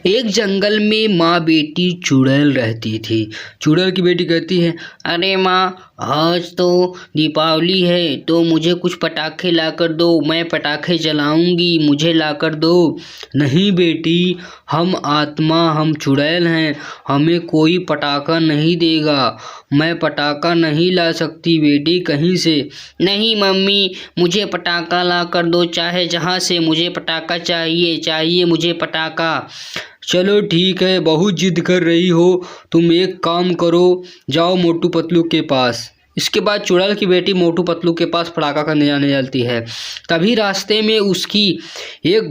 एक जंगल में माँ बेटी चुड़ैल रहती थी। चुड़ैल की बेटी कहती है, अरे माँ, आज तो दीपावली है तो मुझे कुछ पटाखे लाकर दो, मैं पटाखे जलाऊंगी, मुझे लाकर दो। नहीं बेटी, हम आत्मा, हम चुड़ैल हैं, हमें कोई पटाखा नहीं देगा। मैं पटाखा नहीं ला सकती बेटी कहीं से। नहीं मम्मी, मुझे पटाखा ला कर दो, चाहे जहाँ से, मुझे पटाखा चाहिए, चाहिए मुझे पटाखा। चलो ठीक है, बहुत जिद कर रही हो, तुम एक काम करो, जाओ मोटू पतलू के पास। इसके बाद चुड़ैल की बेटी मोटू पतलू के पास पटाखा करने जाने जाती है। तभी रास्ते में उसकी एक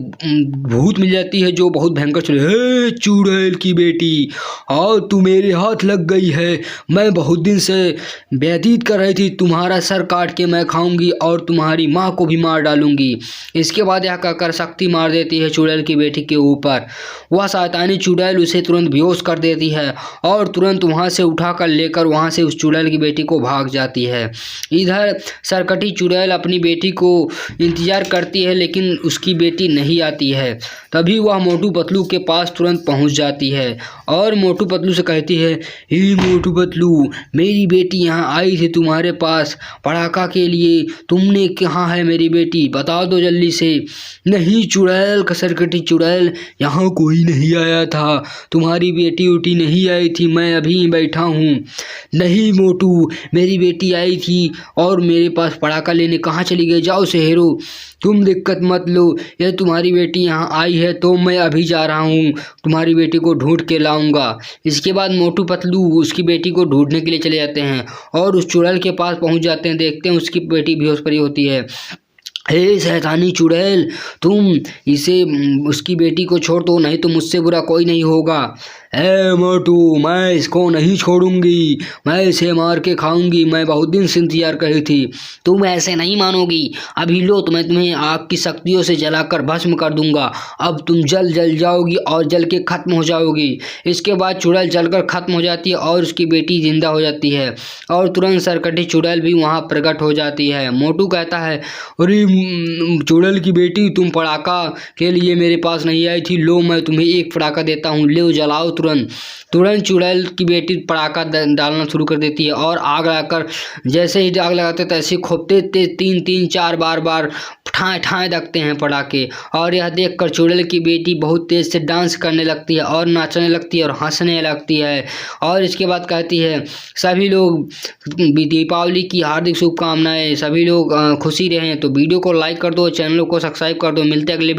भूत मिल जाती है जो बहुत भयंकर हे चुड़ैल की बेटी, आओ तू मेरे हाथ लग गई है। मैं बहुत दिन से व्यतीत कर रही थी, तुम्हारा सर काट के मैं खाऊंगी और तुम्हारी माँ को भी मार डालूंगी। इसके बाद यह कहकर शक्ति मार देती है चुड़ैल की बेटी के ऊपर। वह शैतानी चुड़ैल उसे तुरंत बेहोश कर देती है और तुरंत वहाँ से उठाकर लेकर वहाँ से उस चुड़ैल की बेटी को भाग जाती है। इधर सरकटी चुड़ैल अपनी बेटी को इंतजार करती है लेकिन उसकी बेटी नहीं आती है। तभी वह मोटू पतलू के पास तुरंत पहुंच जाती है और मोटू पतलू से कहती है, हे मोटू पतलू, मेरी बेटी यहाँ आई थी तुम्हारे पास पटाखा के लिए, तुमने कहाँ है मेरी बेटी, बता दो जल्दी से। नहीं चुड़ैल, सरकटी चुड़ैल, यहाँ कोई नहीं आया था, तुम्हारी बेटी उटी नहीं आई थी, मैं अभी बैठा हूँ। नहीं मोटू, मेरी बेटी आई थी और मेरे पास पटाखा लेने कहाँ चली गई, जाओ शहरों, तुम दिक्कत मत लो, यह तुम्हारी बेटी यहाँ आई है तो मैं अभी जा रहा हूँ, तुम्हारी बेटी को ढूंढ के लाऊंगा। इसके बाद मोटू पतलू उसकी बेटी को ढूंढने के लिए चले जाते हैं और उस चुड़ैल के पास पहुँच जाते हैं। देखते हैं उसकी बेटी बेहोश पड़ी होती है। हे शैतानी चुड़ैल, तुम इसे उसकी बेटी को छोड़ दो, नहीं तो मुझसे बुरा कोई नहीं होगा। ए मोटू, मैं इसको नहीं छोड़ूंगी, मैं इसे मार के खाऊंगी, मैं बहुत दिन से इंतजार कर रही थी। तुम ऐसे नहीं मानोगी, अभी लो तो मैं तुम्हें आग की शक्तियों से जलाकर भस्म कर दूंगा, अब तुम जल जाओगी और जल के खत्म हो जाओगी। इसके बाद चुड़ैल जलकर खत्म हो जाती है और उसकी बेटी जिंदा हो जाती है और तुरंत सरकटी चुड़ैल भी वहाँ प्रकट हो जाती है। मोटू कहता है, अरे चुड़ैल की बेटी, तुम पटाखा के लिए मेरे पास नहीं आई थी, लो मैं तुम्हें एक पटाखा देता हूँ, ले जलाओ तुरंत। तुरंत चुड़ैल की बेटी पटाखा डालना शुरू कर देती है और आग लगाकर जैसे ही आग लगाते तैसे खोपते तीन चार बार ठाए ठाए रखते हैं पटाखे। और यह देखकर चुड़ैल की बेटी बहुत तेज से डांस करने लगती है और नाचने लगती है और हंसने लगती है और इसके बाद कहती है, सभी लोग दीपावली की हार्दिक शुभकामनाएं, सभी लोग खुशी रहें। तो वीडियो को लाइक कर दो, चैनल को सब्सक्राइब कर दो। मिलते हैं अगले